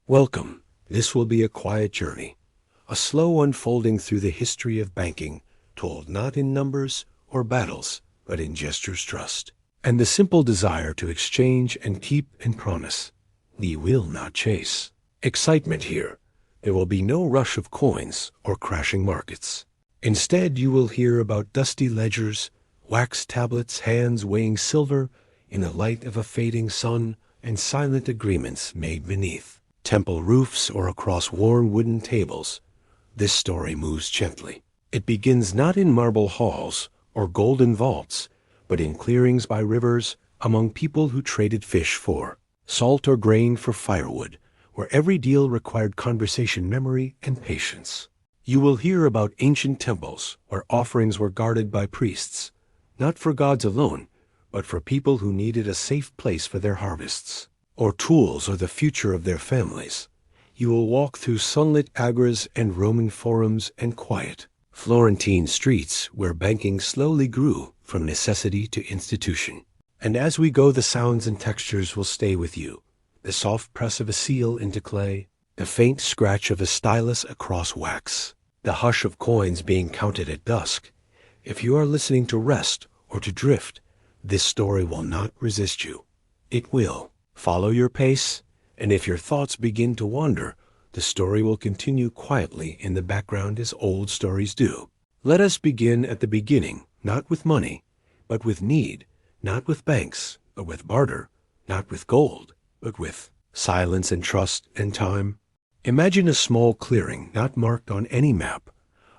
Welcome. This will be a quiet journey, a slow unfolding through the history of banking, told not in numbers or battles, but in gestures trust, and the simple desire to exchange and keep and promise. We will not chase excitement here. There will be no rush of coins or crashing markets. Instead, you will hear about dusty ledgers, wax tablets, hands weighing silver in the light of a fading sun, and silent agreements made beneath temple roofs or across worn wooden tables. This story moves gently. It begins not in marble halls or golden vaults, but in clearings by rivers, among people who traded fish for salt or grain for firewood, where every deal required conversation, memory, and patience. You will hear about ancient temples where offerings were guarded by priests, not for gods alone, but for people who needed a safe place for their harvests, or tools or the future of their families. You will walk through sunlit agoras and Roman forums and quiet Florentine streets where banking slowly grew from necessity to institution. And as we go, the sounds and textures will stay with you. The soft press of a seal into clay, the faint scratch of a stylus across wax, the hush of coins being counted at dusk. If you are listening to rest or to drift, this story will not resist you. It will follow your pace, and if your thoughts begin to wander, the story will continue quietly in the background as old stories do. Let us begin at the beginning, not with money, but with need, not with banks, but with barter, not with gold, but with silence and trust and time. Imagine a small clearing not marked on any map,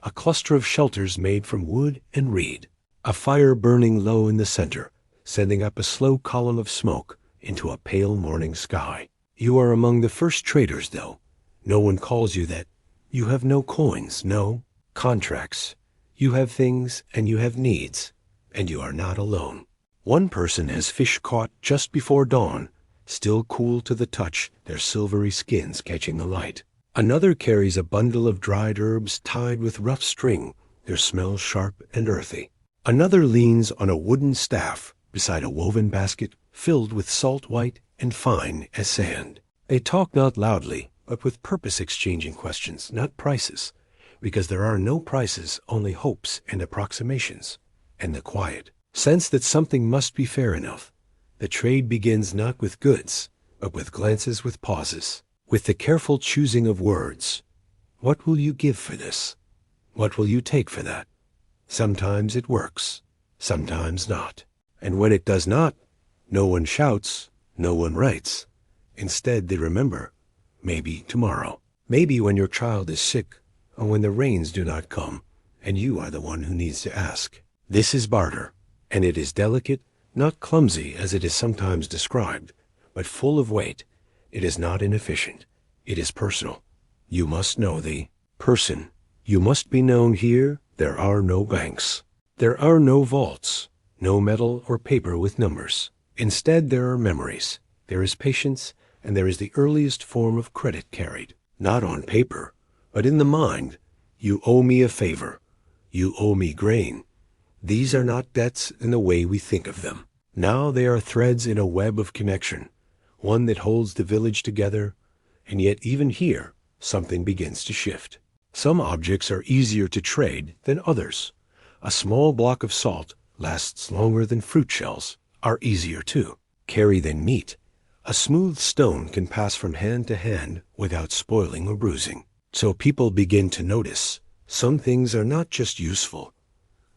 a cluster of shelters made from wood and reed, a fire burning low in the center, sending up a slow column of smoke into a pale morning sky. You are among the first traders, though. No one calls you that. You have no coins, no contracts. You have things and you have needs, and you are not alone. One person has fish caught just before dawn, still cool to the touch, their silvery skins catching the light. Another carries a bundle of dried herbs tied with rough string, their smell sharp and earthy. Another leans on a wooden staff beside a woven basket filled with salt white and fine as sand. They talk not loudly, but with purpose, exchanging questions, not prices, because there are no prices, only hopes and approximations, and the quiet sense that something must be fair enough. The trade begins not with goods, but with glances, with pauses, with the careful choosing of words. What will you give for this? What will you take for that? Sometimes it works, sometimes not. And when it does not, no one shouts, no one writes. Instead, they remember, maybe tomorrow, maybe when your child is sick, or when the rains do not come, and you are the one who needs to ask. This is barter, and it is delicate, not clumsy as it is sometimes described, but full of weight. It is not inefficient. It is personal. You must know the person. You must be known here. There are no banks. There are no vaults, no metal or paper with numbers. Instead, there are memories. There is patience, and there is the earliest form of credit carried, not on paper, but in the mind. You owe me a favor. You owe me grain. These are not debts in the way we think of them. Now they are threads in a web of connection, one that holds the village together, and yet even here, something begins to shift. Some objects are easier to trade than others. A small block of salt lasts longer than fruit shells, are easier to carry than meat. A smooth stone can pass from hand to hand without spoiling or bruising. So people begin to notice some things are not just useful.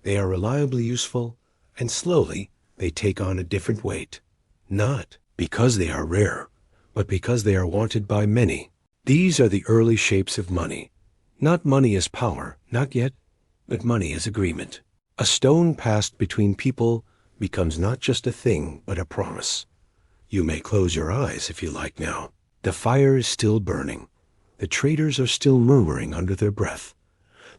They are reliably useful, and slowly they take on a different weight. Not because they are rare, but because they are wanted by many. These are the early shapes of money. Not money as power, not yet, but money as agreement. A stone passed between people becomes not just a thing, but a promise. You may close your eyes if you like now. The fire is still burning. The traders are still murmuring under their breath.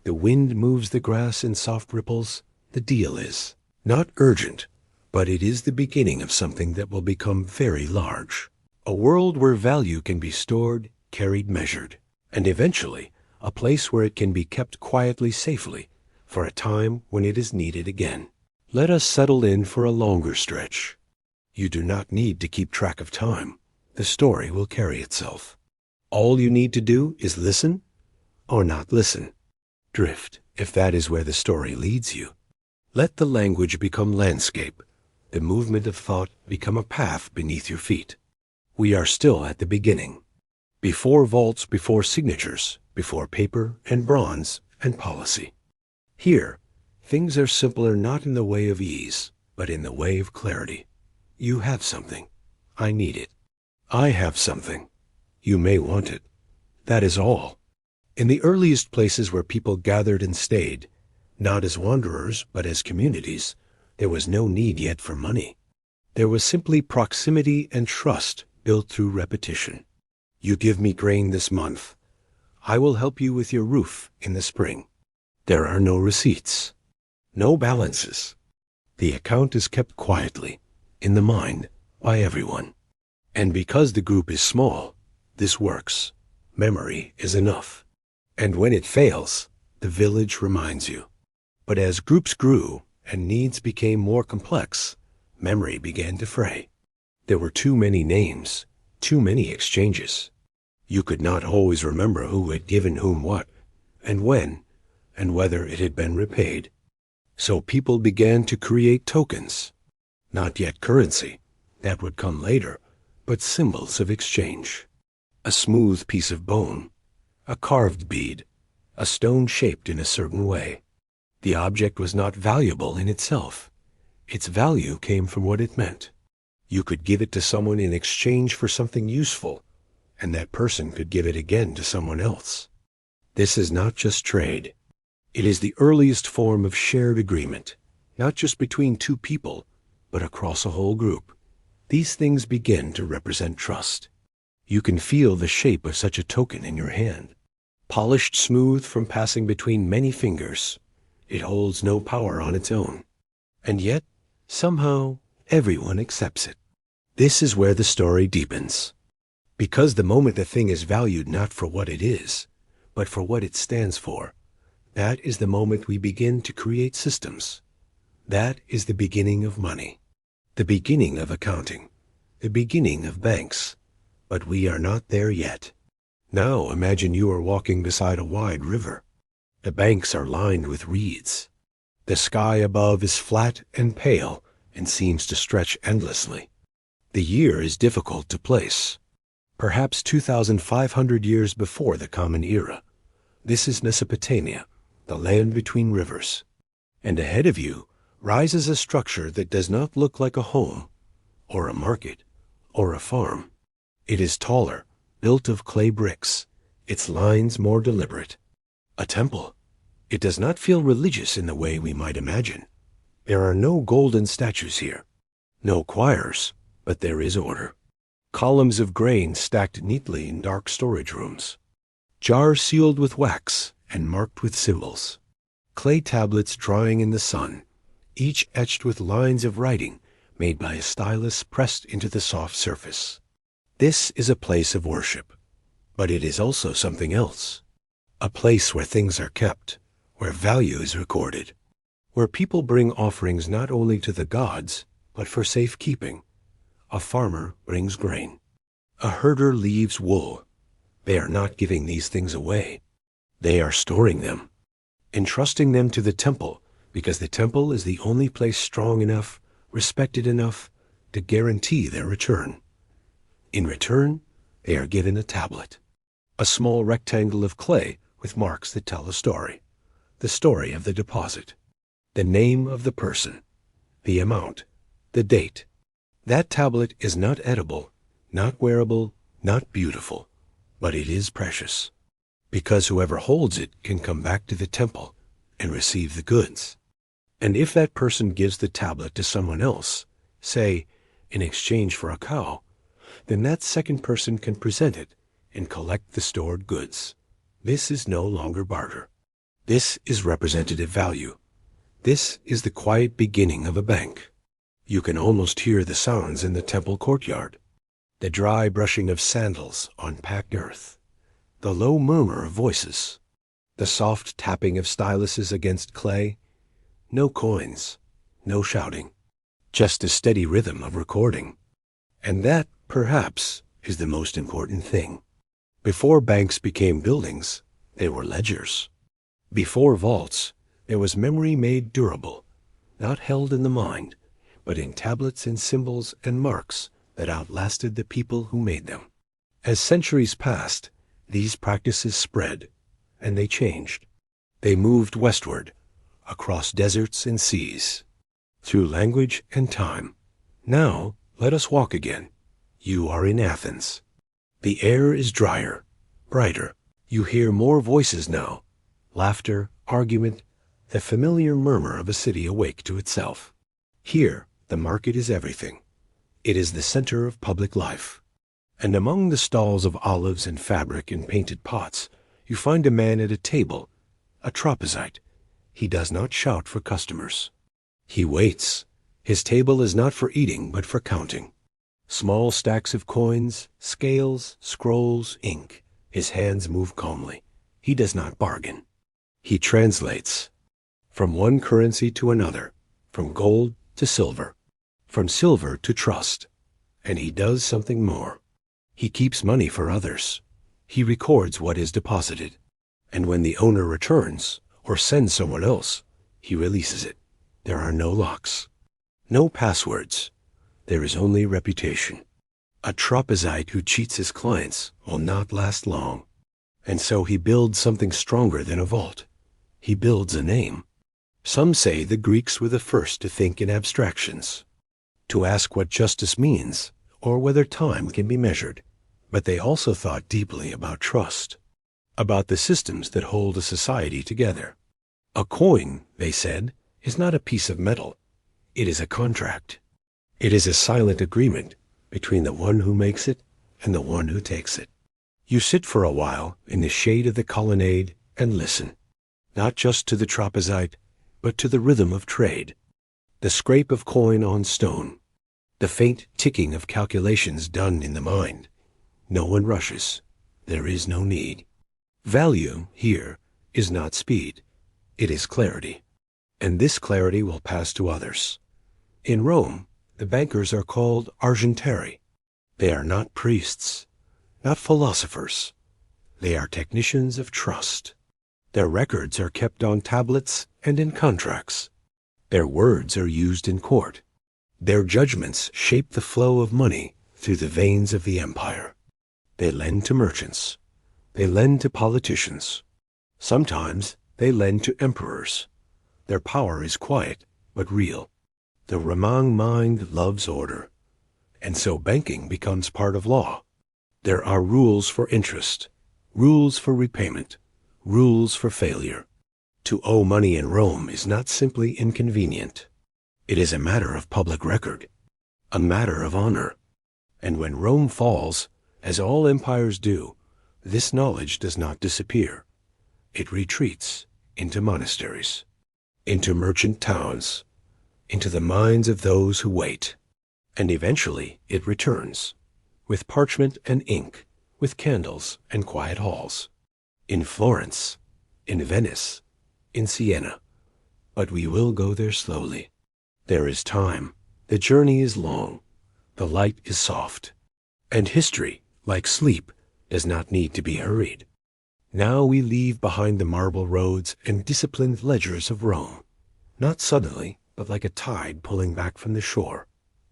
The wind moves the grass in soft ripples. The deal is not urgent, but it is the beginning of something that will become very large. A world where value can be stored, carried, measured, and eventually a place where it can be kept quietly, safely, for a time when it is needed again. Let us settle in for a longer stretch. You do not need to keep track of time. The story will carry itself. All you need to do is listen or not listen. Drift, if that is where the story leads you. Let the language become landscape, the movement of thought become a path beneath your feet. We are still at the beginning. Before vaults, before signatures, before paper and bronze and policy. Here, things are simpler not in the way of ease, but in the way of clarity. You have something. I need it. I have something. You may want it. That is all. In the earliest places where people gathered and stayed, not as wanderers but as communities, there was no need yet for money. There was simply proximity and trust built through repetition. You give me grain this month. I will help you with your roof in the spring. There are no receipts, no balances. The account is kept quietly, in the mind, by everyone. And because the group is small, this works. Memory is enough. And when it fails, the village reminds you. But as groups grew and needs became more complex, memory began to fray. There were too many names, too many exchanges. You could not always remember who had given whom what, and when, and whether it had been repaid. So people began to create tokens. Not yet currency, that would come later, but symbols of exchange. A smooth piece of bone, a carved bead, a stone shaped in a certain way. The object was not valuable in itself. Its value came from what it meant. You could give it to someone in exchange for something useful, and that person could give it again to someone else. This is not just trade. It is the earliest form of shared agreement, not just between two people, but across a whole group. These things begin to represent trust. You can feel the shape of such a token in your hand. Polished smooth from passing between many fingers, it holds no power on its own. And yet, somehow, everyone accepts it. This is where the story deepens. Because the moment the thing is valued not for what it is, but for what it stands for, that is the moment we begin to create systems. That is the beginning of money, the beginning of accounting, the beginning of banks. But we are not there yet. Now imagine you are walking beside a wide river. The banks are lined with reeds. The sky above is flat and pale and seems to stretch endlessly. The year is difficult to place. Perhaps 2,500 years before the Common Era. This is Mesopotamia, the land between rivers. And ahead of you rises a structure that does not look like a home, or a market, or a farm. It is taller, built of clay bricks, its lines more deliberate. A temple. It does not feel religious in the way we might imagine. There are no golden statues here, no choirs, but there is order. Columns of grain stacked neatly in dark storage rooms. Jars sealed with wax and marked with symbols. Clay tablets drying in the sun, each etched with lines of writing made by a stylus pressed into the soft surface. This is a place of worship, but it is also something else. A place where things are kept, where value is recorded, where people bring offerings not only to the gods, but for safekeeping. A farmer brings grain. A herder leaves wool. They are not giving these things away. They are storing them, entrusting them to the temple, because the temple is the only place strong enough, respected enough, to guarantee their return. In return, they are given a tablet, a small rectangle of clay with marks that tell a story, the story of the deposit, the name of the person, the amount, the date. That tablet is not edible, not wearable, not beautiful, but it is precious, because whoever holds it can come back to the temple and receive the goods. And if that person gives the tablet to someone else, say, in exchange for a cow, then that second person can present it and collect the stored goods. This is no longer barter. This is representative value. This is the quiet beginning of a bank. You can almost hear the sounds in the temple courtyard. The dry brushing of sandals on packed earth. The low murmur of voices. The soft tapping of styluses against clay. No coins, no shouting. Just a steady rhythm of recording. And that, perhaps, is the most important thing. Before banks became buildings, they were ledgers. Before vaults, there was memory made durable, not held in the mind, but in tablets and symbols and marks that outlasted the people who made them. As centuries passed, these practices spread, and they changed. They moved westward, across deserts and seas, through language and time. Now, let us walk again. You are in Athens. The air is drier, brighter. You hear more voices now. Laughter, argument, the familiar murmur of a city awake to itself. Here, the market is everything. It is the center of public life. And among the stalls of olives and fabric and painted pots, you find a man at a table, a trapezite. He does not shout for customers. He waits. His table is not for eating, but for counting. Small stacks of coins, scales, scrolls, ink. His hands move calmly. He does not bargain. He translates from one currency to another, from gold to silver, from silver to trust. And he does something more. He keeps money for others. He records what is deposited. And when the owner returns or sends someone else, he releases it. There are no locks, no passwords. There is only reputation. A trapezite who cheats his clients will not last long. And so he builds something stronger than a vault. He builds a name. Some say the Greeks were the first to think in abstractions, to ask what justice means or whether time can be measured. But they also thought deeply about trust, about the systems that hold a society together. A coin, they said, is not a piece of metal. It is a contract. It is a silent agreement between the one who makes it and the one who takes it. You sit for a while in the shade of the colonnade and listen, not just to the trapezite, but to the rhythm of trade, the scrape of coin on stone, the faint ticking of calculations done in the mind. No one rushes. There is no need. Value here is not speed. It is clarity. And this clarity will pass to others. In Rome, the bankers are called argentari. They are not priests, not philosophers. They are technicians of trust. Their records are kept on tablets and in contracts. Their words are used in court. Their judgments shape the flow of money through the veins of the empire. They lend to merchants. They lend to politicians. Sometimes they lend to emperors. Their power is quiet but real. The Roman mind loves order, and so banking becomes part of law. There are rules for interest, rules for repayment, rules for failure. To owe money in Rome is not simply inconvenient. It is a matter of public record, a matter of honor. And when Rome falls, as all empires do, this knowledge does not disappear. It retreats into monasteries, into merchant towns, into the minds of those who wait. And eventually it returns, with parchment and ink, with candles and quiet halls. In Florence, in Venice, in Siena. But we will go there slowly. There is time. The journey is long. The light is soft. And history, like sleep, does not need to be hurried. Now we leave behind the marble roads and disciplined ledgers of Rome, not suddenly, but like a tide pulling back from the shore,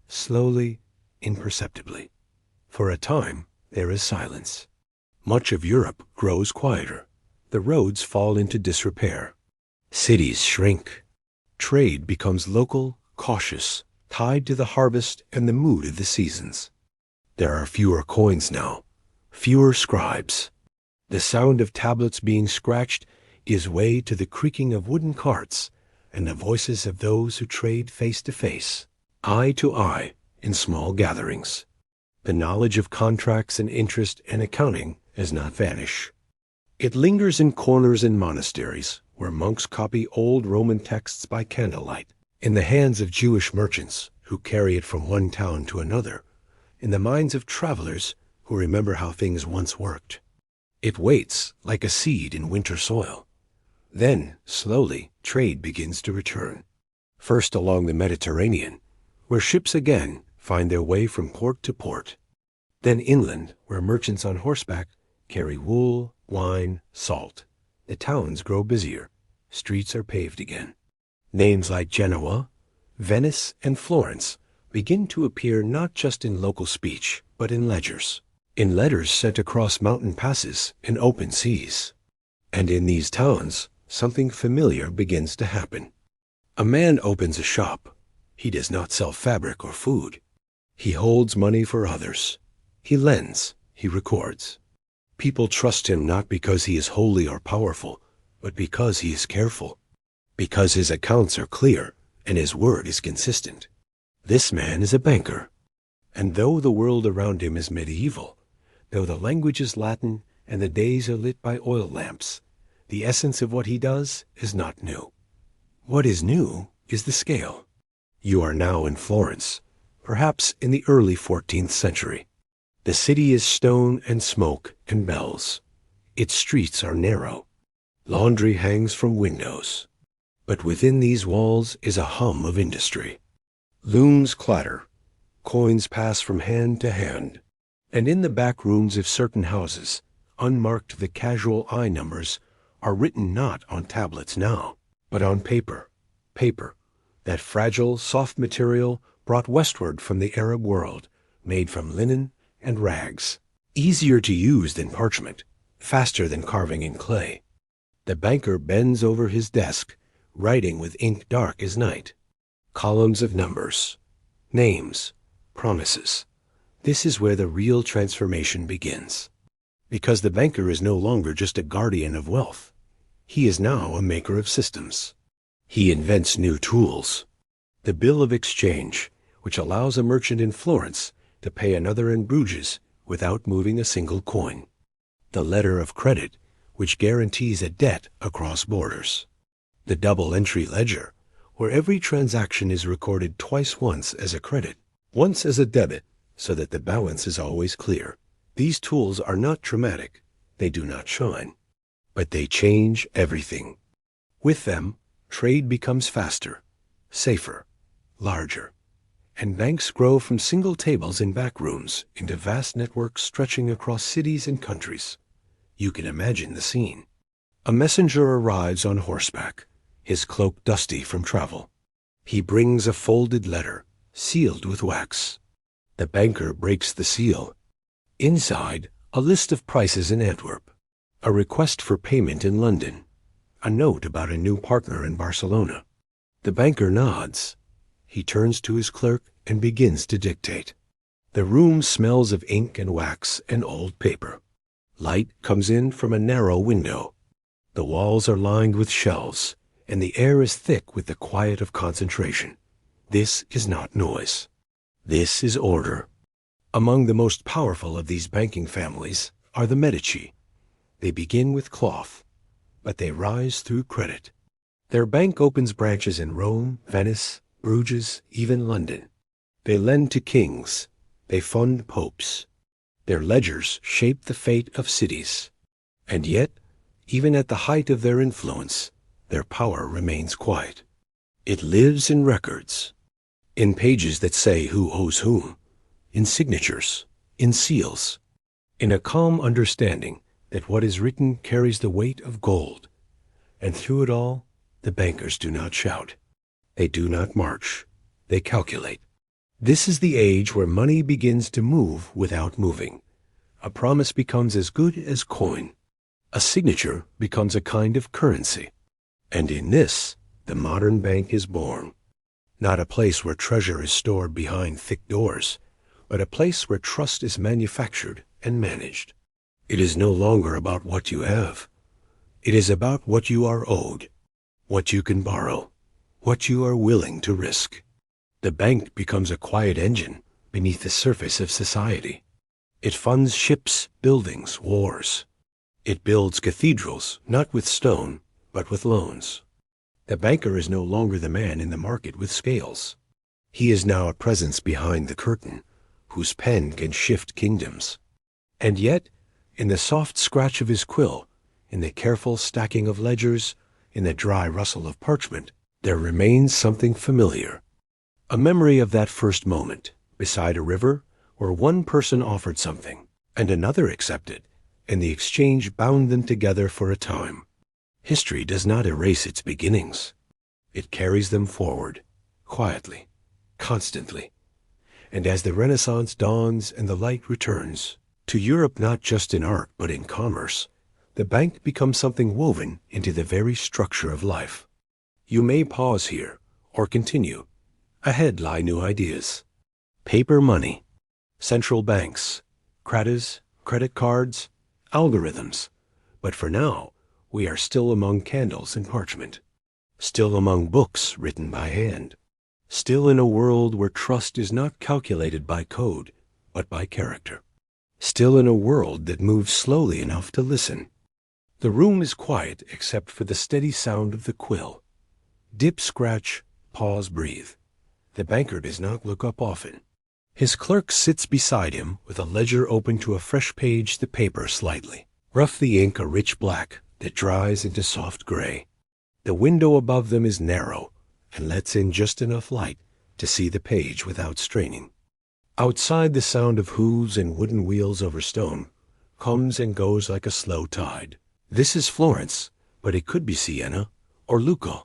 slowly, imperceptibly. For a time, there is silence. Much of Europe grows quieter. The roads fall into disrepair. Cities shrink. Trade becomes local, cautious, tied to the harvest and the mood of the seasons. There are fewer coins now, fewer scribes. The sound of tablets being scratched gives way to the creaking of wooden carts and the voices of those who trade face to face, eye to eye, in small gatherings. The knowledge of contracts and interest and accounting does not vanish. It lingers in corners and monasteries where monks copy old Roman texts by candlelight, in the hands of Jewish merchants who carry it from one town to another, in the minds of travelers who remember how things once worked. It waits like a seed in winter soil. Then, slowly, trade begins to return. First along the Mediterranean, where ships again find their way from port to port. Then inland, where merchants on horseback carry wool, wine, salt. The towns grow busier. Streets are paved again. Names like Genoa, Venice, and Florence begin to appear not just in local speech, but in ledgers, in letters sent across mountain passes and open seas. And in these towns, something familiar begins to happen. A man opens a shop. He does not sell fabric or food. He holds money for others. He lends. He records. People trust him not because he is holy or powerful, but because he is careful, because his accounts are clear and his word is consistent. This man is a banker. And though the world around him is medieval, though the language is Latin and the days are lit by oil lamps, the essence of what he does is not new. What is new is the scale. You are now in Florence, perhaps in the early 14th century. The city is stone and smoke and bells. Its streets are narrow. Laundry hangs from windows. But within these walls is a hum of industry. Looms clatter. Coins pass from hand to hand. And in the back rooms of certain houses, unmarked the casual eye numbers are written not on tablets now, but on paper. Paper, that fragile, soft material brought westward from the Arab world, made from linen and rags, easier to use than parchment, faster than carving in clay. The banker bends over his desk, writing with ink dark as night. Columns of numbers, names, promises. This is where the real transformation begins. Because the banker is no longer just a guardian of wealth. He is now a maker of systems. He invents new tools. The bill of exchange, which allows a merchant in Florence to pay another in Bruges without moving a single coin. The letter of credit, which guarantees a debt across borders. The double entry ledger, where every transaction is recorded twice, once as a credit, once as a debit, so that the balance is always clear. These tools are not dramatic. They do not shine. But they change everything. With them, trade becomes faster, safer, larger. And banks grow from single tables in back rooms into vast networks stretching across cities and countries. You can imagine the scene. A messenger arrives on horseback, his cloak dusty from travel. He brings a folded letter, sealed with wax. The banker breaks the seal. Inside, a list of prices in Antwerp, a request for payment in London, a note about a new partner in Barcelona. The banker nods. He turns to his clerk and begins to dictate. The room smells of ink and wax and old paper. Light comes in from a narrow window. The walls are lined with shelves, and the air is thick with the quiet of concentration. This is not noise. This is order. Among the most powerful of these banking families are the Medici. They begin with cloth, but they rise through credit. Their bank opens branches in Rome, Venice, Bruges, even London. They lend to kings. They fund popes. Their ledgers shape the fate of cities. And yet, even at the height of their influence, their power remains quiet. It lives in records, in pages that say who owes whom, in signatures, in seals, in a calm understanding that what is written carries the weight of gold. And through it all, the bankers do not shout. They do not march. They calculate. This is the age where money begins to move without moving. A promise becomes as good as coin. A signature becomes a kind of currency. And in this, the modern bank is born. Not a place where treasure is stored behind thick doors, but a place where trust is manufactured and managed. It is no longer about what you have. It is about what you are owed, what you can borrow, what you are willing to risk. The bank becomes a quiet engine beneath the surface of society. It funds ships, buildings, wars. It builds cathedrals, not with stone, but with loans. The banker is no longer the man in the market with scales. He is now a presence behind the curtain, whose pen can shift kingdoms. And yet, in the soft scratch of his quill, in the careful stacking of ledgers, in the dry rustle of parchment, there remains something familiar. A memory of that first moment, beside a river, where one person offered something, and another accepted, and the exchange bound them together for a time. History does not erase its beginnings. It carries them forward, quietly, constantly. And as the Renaissance dawns and the light returns, to Europe not just in art but in commerce, the bank becomes something woven into the very structure of life. You may pause here, or continue. Ahead lie new ideas. Paper money, central banks, credits, credit cards, algorithms. But for now, we are still among candles and parchment. Still among books written by hand. Still in a world where trust is not calculated by code, but by character. Still in a world that moves slowly enough to listen. The room is quiet except for the steady sound of the quill. Dip, scratch, pause, breathe. The banker does not look up often. His clerk sits beside him with a ledger open to a fresh page, the paper slightly. Rough the ink a rich black that dries into soft gray. The window above them is narrow and lets in just enough light to see the page without straining. Outside, the sound of hooves and wooden wheels over stone comes and goes like a slow tide. This is Florence, but it could be Siena, or Lucca,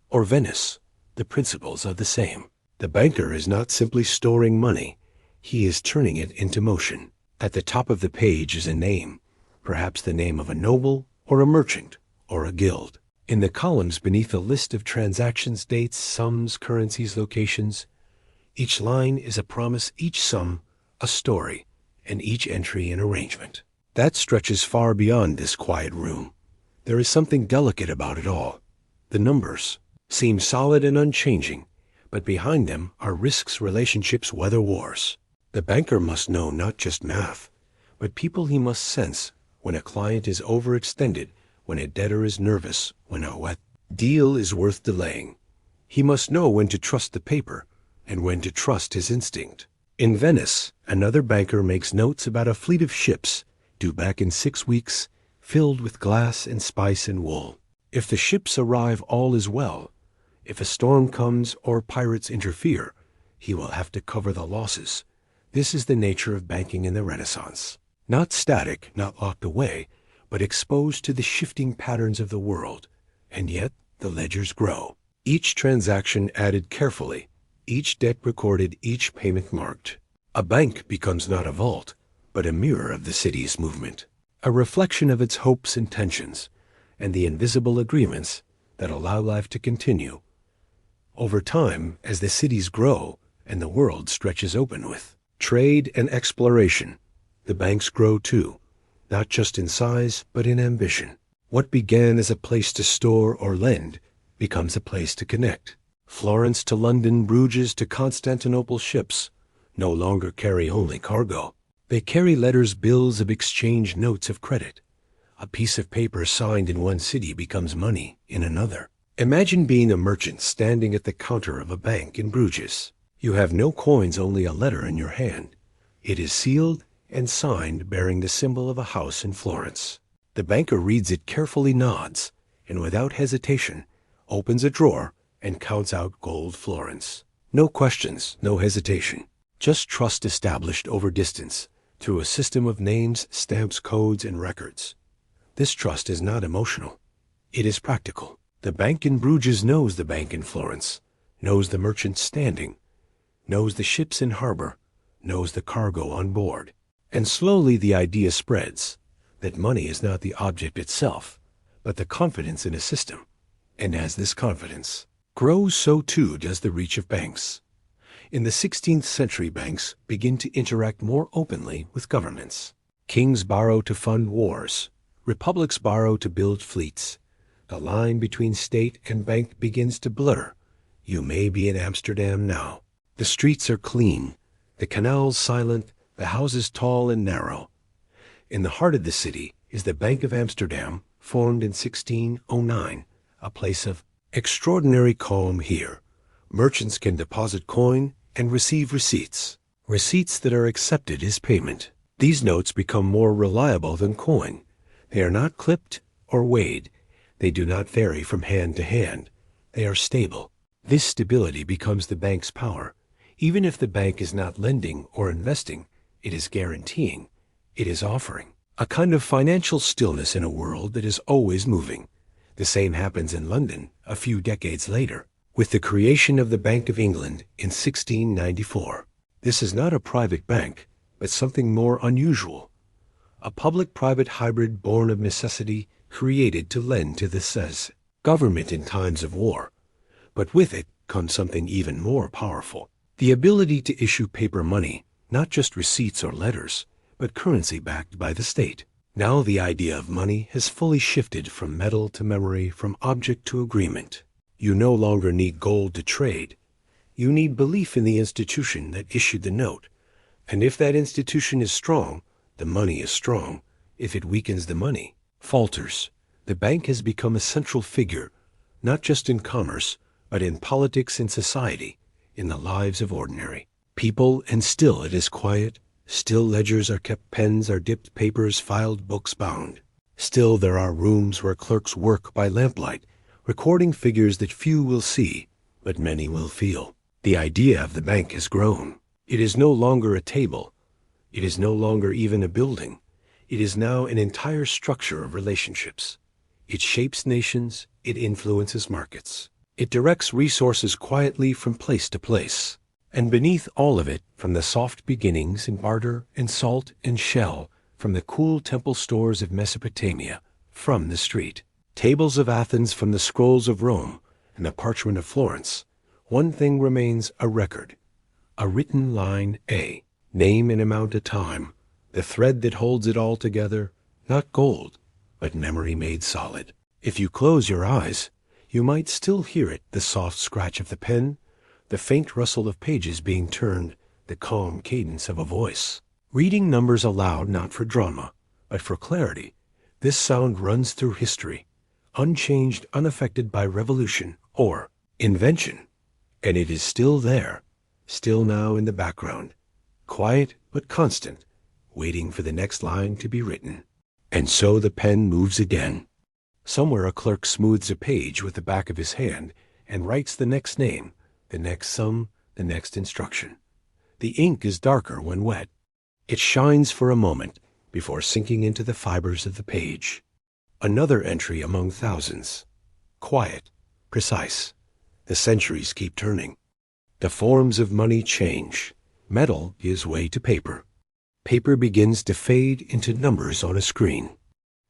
or Venice. The principles are the same. The banker is not simply storing money, he is turning it into motion. At the top of the page is a name, perhaps the name of a noble, or a merchant, or a guild. In the columns beneath a list of transactions, dates, sums, currencies, locations. Each line is a promise, each sum a story, and each entry an arrangement. That stretches far beyond this quiet room. There is something delicate about it all. The numbers seem solid and unchanging, but behind them are risks, relationships, weather, wars. The banker must know not just math, but people. He must sense when a client is overextended, when a debtor is nervous, when a wet deal is worth delaying. He must know when to trust the paper and when to trust his instinct. In Venice, another banker makes notes about a fleet of ships due back in 6 weeks, filled with glass and spice and wool. If the ships arrive, all is well. If a storm comes or pirates interfere, he will have to cover the losses. This is the nature of banking in the Renaissance. Not static, not locked away, but exposed to the shifting patterns of the world. And yet the ledgers grow. Each transaction added carefully, each debt recorded, each payment marked. A bank becomes not a vault, but a mirror of the city's movement, a reflection of its hopes and tensions, and the invisible agreements that allow life to continue. Over time, as the cities grow and the world stretches open with trade and exploration, the banks grow too, not just in size, but in ambition. What began as a place to store or lend becomes a place to connect. Florence to London, Bruges to Constantinople ships no longer carry only cargo. They carry letters, bills of exchange, notes of credit. A piece of paper signed in one city becomes money in another. Imagine being a merchant standing at the counter of a bank in Bruges. You have no coins, only a letter in your hand. It is sealed and signed, bearing the symbol of a house in Florence. The banker reads it, carefully nods, and without hesitation opens a drawer and counts out gold florins. No questions, no hesitation. Just trust established over distance through a system of names, stamps, codes, and records. This trust is not emotional. It is practical. The bank in Bruges knows the bank in Florence, knows the merchant standing, knows the ships in harbor, knows the cargo on board. And slowly the idea spreads that money is not the object itself, but the confidence in a system. And as this confidence grows, so too does the reach of banks. In the 16th century, banks begin to interact more openly with governments. Kings borrow to fund wars. Republics borrow to build fleets. The line between state and bank begins to blur. You may be in Amsterdam now. The streets are clean, the canals silent, the houses tall and narrow. In the heart of the city is the Bank of Amsterdam, formed in 1609, a place of extraordinary calm. Here, merchants can deposit coin and receive receipts that are accepted as payment. These notes become more reliable than coin. They are not clipped or weighed. They do not vary from hand to hand. They are stable. This stability becomes the bank's power. Even if the bank is not lending or investing, it is guaranteeing. It is offering. A kind of financial stillness in a world that is always moving. The same happens in London a few decades later, with the creation of the Bank of England in 1694. This is not a private bank, but something more unusual. A public-private hybrid born of necessity, created to lend to the says government in times of war. But with it comes something even more powerful. The ability to issue paper money, not just receipts or letters, but currency backed by the state. Now the idea of money has fully shifted from metal to memory, from object to agreement. You no longer need gold to trade. You need belief in the institution that issued the note. And if that institution is strong, the money is strong. If it weakens, the money falters. The bank has become a central figure, not just in commerce, but in politics and society, in the lives of ordinary people. And still it is quiet. Still ledgers are kept, pens are dipped, papers filed, books bound. Still there are rooms where clerks work by lamplight, recording figures that few will see, but many will feel. The idea of the bank has grown. It is no longer a table. It is no longer even a building. It is now an entire structure of relationships. It shapes nations. It influences markets. It directs resources quietly from place to place. And beneath all of it, from the soft beginnings in barter and salt and shell, from the cool temple stores of Mesopotamia, from the street tables of Athens, from the scrolls of Rome and the parchment of Florence, one thing remains: a record, a written line, a name and amount at time, the thread that holds it all together, not gold, but memory made solid. If you close your eyes, you might still hear it, the soft scratch of the pen, the faint rustle of pages being turned, the calm cadence of a voice reading numbers aloud, not for drama, but for clarity. This sound runs through history, unchanged, unaffected by revolution or invention. And it is still there, still now in the background, quiet but constant, waiting for the next line to be written. And so the pen moves again. Somewhere a clerk smooths a page with the back of his hand and writes the next name, the next sum, the next instruction. The ink is darker when wet. It shines for a moment before sinking into the fibers of the page. Another entry among thousands. Quiet, precise. The centuries keep turning. The forms of money change. Metal gives way to paper. Paper begins to fade into numbers on a screen.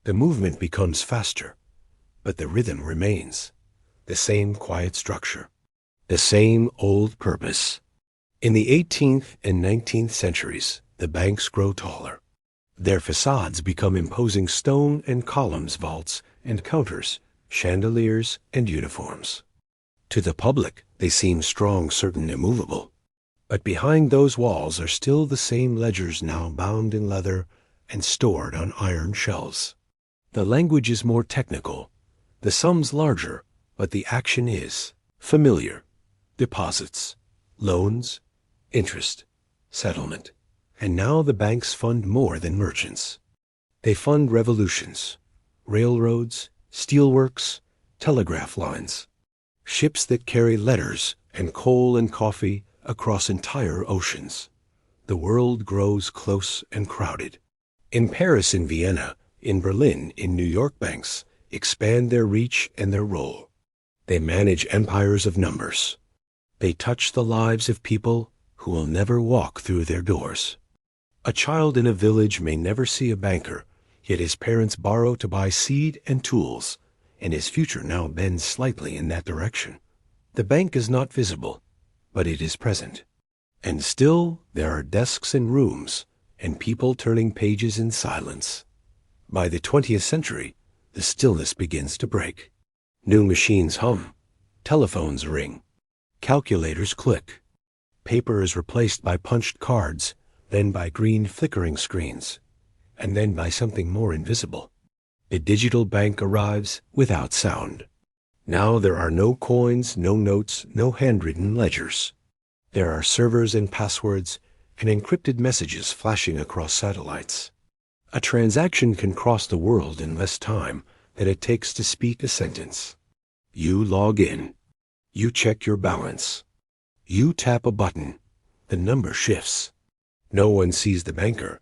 The movement becomes faster, but the rhythm remains. The same quiet structure. The same old purpose. In the 18th and 19th centuries, the banks grow taller. Their facades become imposing stone and columns, vaults and counters, chandeliers and uniforms. To the public, they seem strong, certain, immovable. But behind those walls are still the same ledgers, now bound in leather and stored on iron shelves. The language is more technical, the sums larger, but the action is familiar. Deposits, loans, interest, settlement. And now the banks fund more than merchants. They fund revolutions, railroads, steelworks, telegraph lines, ships that carry letters and coal and coffee across entire oceans. The world grows close and crowded. In Paris, in Vienna, in Berlin, in New York, banks expand their reach and their role. They manage empires of numbers. They touch the lives of people who will never walk through their doors. A child in a village may never see a banker, yet his parents borrow to buy seed and tools, and his future now bends slightly in that direction. The bank is not visible, but it is present. And still there are desks and rooms, and people turning pages in silence. By the 20th century, the stillness begins to break. New machines hum, telephones ring, calculators click. Paper is replaced by punched cards, then by green flickering screens, and then by something more invisible. A digital bank arrives without sound. Now there are no coins, no notes, no handwritten ledgers. There are servers and passwords and encrypted messages flashing across satellites. A transaction can cross the world in less time than it takes to speak a sentence. You log in. You check your balance. You tap a button. The number shifts. No one sees the banker.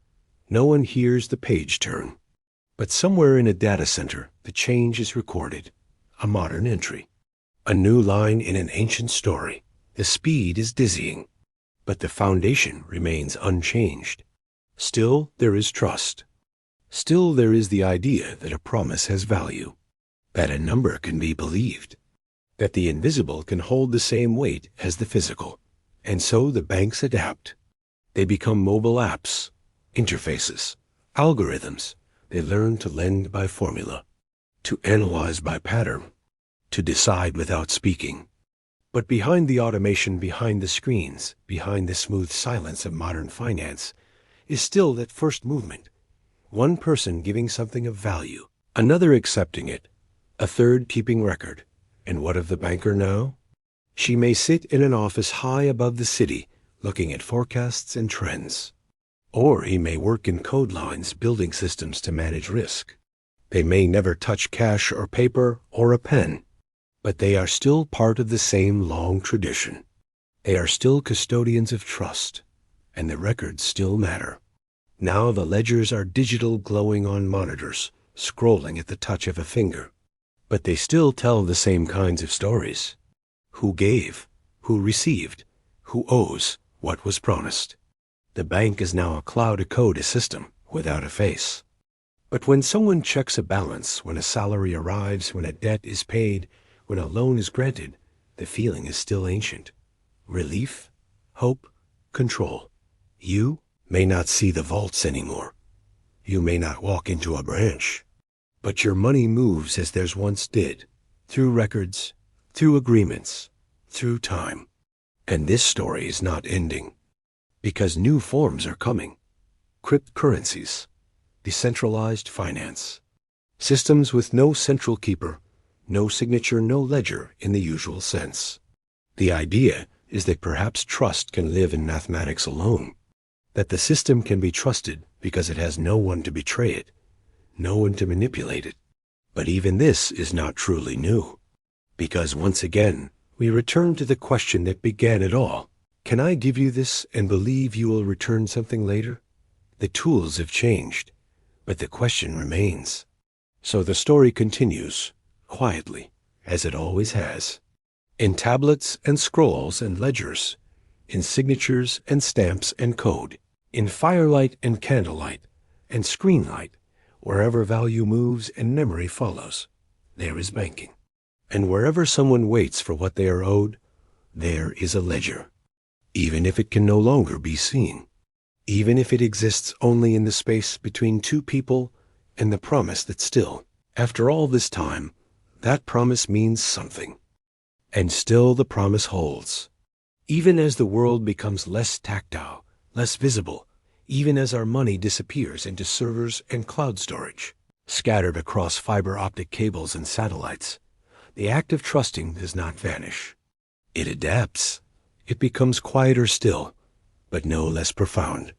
No one hears the page turn. But somewhere in a data center, the change is recorded. A modern entry. A new line in an ancient story. The speed is dizzying, but the foundation remains unchanged. Still, there is trust. Still, there is the idea that a promise has value, that a number can be believed, that the invisible can hold the same weight as the physical. And so the banks adapt. They become mobile apps, interfaces, algorithms. They learn to lend by formula, to analyze by pattern, to decide without speaking. But behind the automation, behind the screens, behind the smooth silence of modern finance, is still that first movement. One person giving something of value, another accepting it, a third keeping record. And what of the banker now? She may sit in an office high above the city, looking at forecasts and trends. Or he may work in code lines, building systems to manage risk. They may never touch cash or paper or a pen, but they are still part of the same long tradition. They are still custodians of trust, and the records still matter. Now the ledgers are digital, glowing on monitors, scrolling at the touch of a finger. But they still tell the same kinds of stories. Who gave? Who received? Who owes what was promised? The bank is now a cloud-code system without a face. But when someone checks a balance, when a salary arrives, when a debt is paid, when a loan is granted, the feeling is still ancient. Relief, hope, control. You may not see the vaults anymore. You may not walk into a branch. But your money moves as theirs once did, through records, through agreements, through time. And this story is not ending, because new forms are coming. Cryptocurrencies, decentralized finance, systems with no central keeper, no signature, no ledger in the usual sense. The idea is that perhaps trust can live in mathematics alone, that the system can be trusted because it has no one to betray it, no one to manipulate it. But even this is not truly new, because once again, we return to the question that began it all. Can I give you this and believe you will return something later? The tools have changed, but the question remains. So the story continues, quietly, as it always has, in tablets and scrolls and ledgers, in signatures and stamps and code, in firelight and candlelight and screen light. Wherever value moves and memory follows, there is banking. And wherever someone waits for what they are owed, there is a ledger. Even if it can no longer be seen, even if it exists only in the space between two people and the promise that still, after all this time, that promise means something. And still the promise holds. Even as the world becomes less tactile, less visible, even as our money disappears into servers and cloud storage, scattered across fiber optic cables and satellites, the act of trusting does not vanish. It adapts. It becomes quieter still, but no less profound.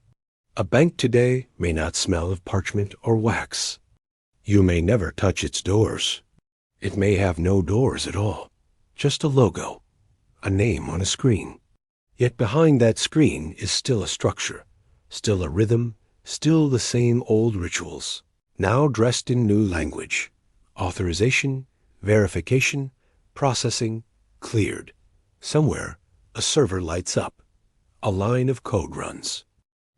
A bank today may not smell of parchment or wax. You may never touch its doors. It may have no doors at all, just a logo, a name on a screen. Yet behind that screen is still a structure, still a rhythm, still the same old rituals, now dressed in new language. Authorization, verification, processing, cleared. Somewhere, a server lights up. A line of code runs.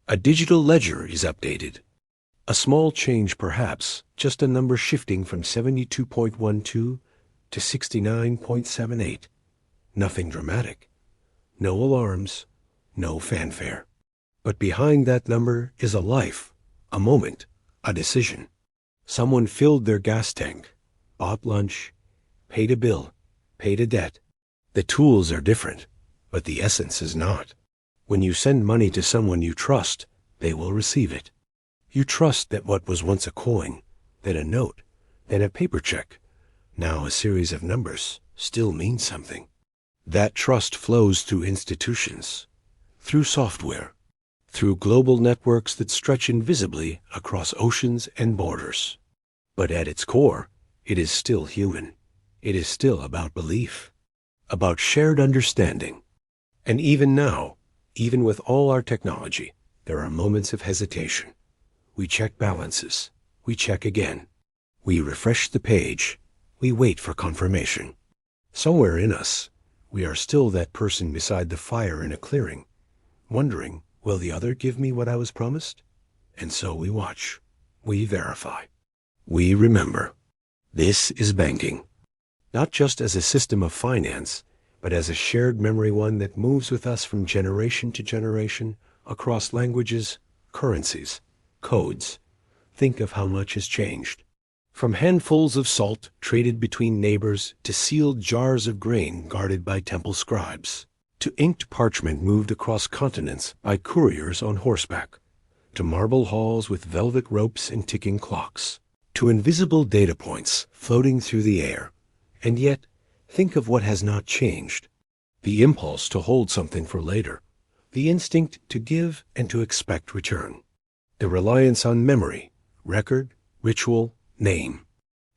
A digital ledger is updated. A small change perhaps, just a number shifting from 72.12 to 69.78. Nothing dramatic. No alarms, no fanfare. But behind that number is a life, a moment, a decision. Someone filled their gas tank, bought lunch, paid a bill, paid a debt. The tools are different, but the essence is not. When you send money to someone you trust, they will receive it. You trust that what was once a coin, then a note, then a paper check, now a series of numbers, still means something. That trust flows through institutions, through software, through global networks that stretch invisibly across oceans and borders. But at its core, it is still human. It is still about belief, about shared understanding. And even now, even with all our technology, there are moments of hesitation. We check balances. We check again. We refresh the page. We wait for confirmation. Somewhere in us, we are still that person beside the fire in a clearing, wondering, will the other give me what I was promised? And so we watch. We verify. We remember. This is banking. Not just as a system of finance, but as a shared memory, one that moves with us from generation to generation across languages, currencies, codes. Think of how much has changed. From handfuls of salt traded between neighbors to sealed jars of grain guarded by temple scribes, to inked parchment moved across continents by couriers on horseback, to marble halls with velvet ropes and ticking clocks, to invisible data points floating through the air. And yet, think of what has not changed. The impulse to hold something for later, the instinct to give and to expect return, the reliance on memory, record, ritual, name,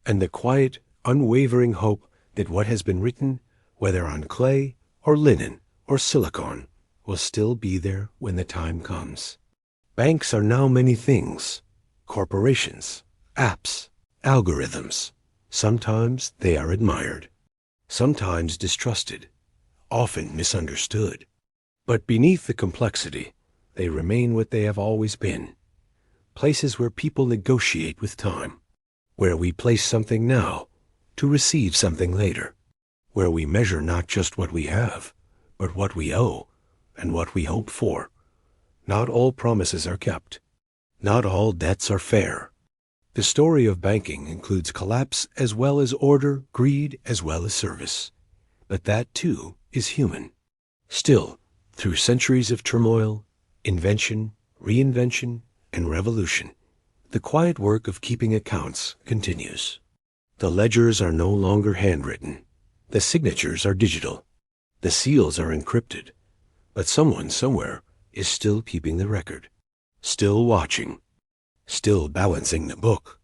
and the quiet, unwavering hope that what has been written, whether on clay or linen or silicon, will still be there when the time comes. Banks are now many things: corporations, apps, algorithms. Sometimes they are admired, sometimes distrusted, often misunderstood. But beneath the complexity, they remain what they have always been: places where people negotiate with time, where we place something now to receive something later, where we measure not just what we have, but what we owe and what we hope for. Not all promises are kept. Not all debts are fair. The story of banking includes collapse as well as order, greed as well as service. But that, too, is human. Still, through centuries of turmoil, invention, reinvention, and revolution, the quiet work of keeping accounts continues. The ledgers are no longer handwritten. The signatures are digital. The seals are encrypted. But someone somewhere is still keeping the record, still watching, still balancing the book.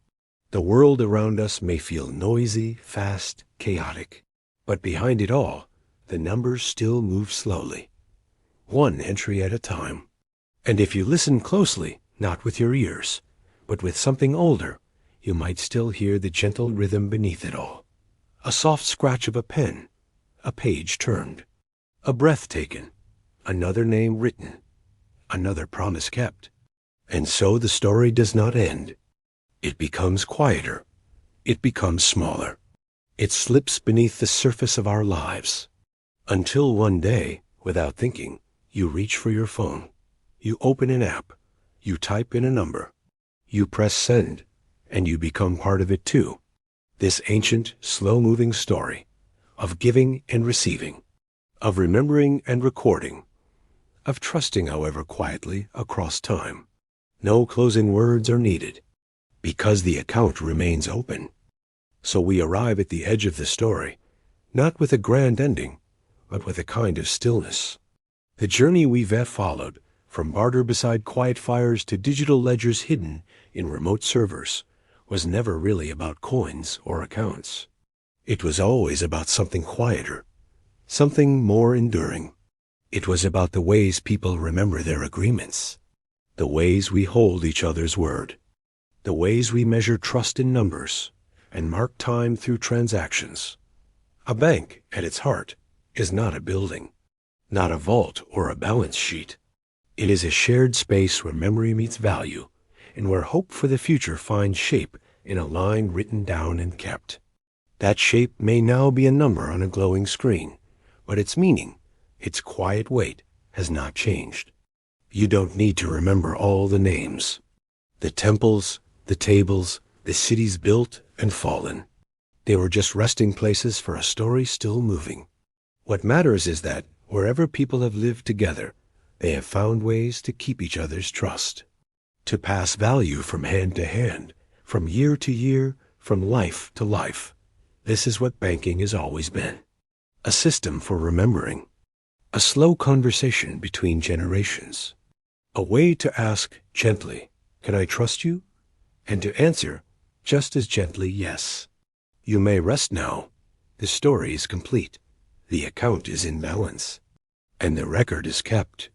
The world around us may feel noisy, fast, chaotic, but behind it all, the numbers still move slowly, one entry at a time. And if you listen closely, not with your ears, but with something older, you might still hear the gentle rhythm beneath it all. A soft scratch of a pen, a page turned, a breath taken, another name written, another promise kept. And so the story does not end. It becomes quieter. It becomes smaller. It slips beneath the surface of our lives. Until one day, without thinking, you reach for your phone. You open an app. You type in a number. You press send, and you become part of it too. This ancient, slow-moving story of giving and receiving, of remembering and recording, of trusting, however quietly, across time. No closing words are needed, because the account remains open. So we arrive at the edge of the story, not with a grand ending, but with a kind of stillness. The journey we've followed, from barter beside quiet fires to digital ledgers hidden in remote servers, was never really about coins or accounts. It was always about something quieter, something more enduring. It was about the ways people remember their agreements, the ways we hold each other's word, the ways we measure trust in numbers and mark time through transactions. A bank, at its heart, is not a building, not a vault or a balance sheet. It is a shared space where memory meets value and where hope for the future finds shape in a line written down and kept. That shape may now be a number on a glowing screen, but its meaning, its quiet weight, has not changed. You don't need to remember all the names, the temples, the tables, the cities built and fallen. They were just resting places for a story still moving. What matters is that wherever people have lived together, they have found ways to keep each other's trust, to pass value from hand to hand, from year to year, from life to life. This is what banking has always been. A system for remembering. A slow conversation between generations. A way to ask gently, "Can I trust you?" And to answer just as gently, "Yes." You may rest now. The story is complete. The account is in balance. And the record is kept.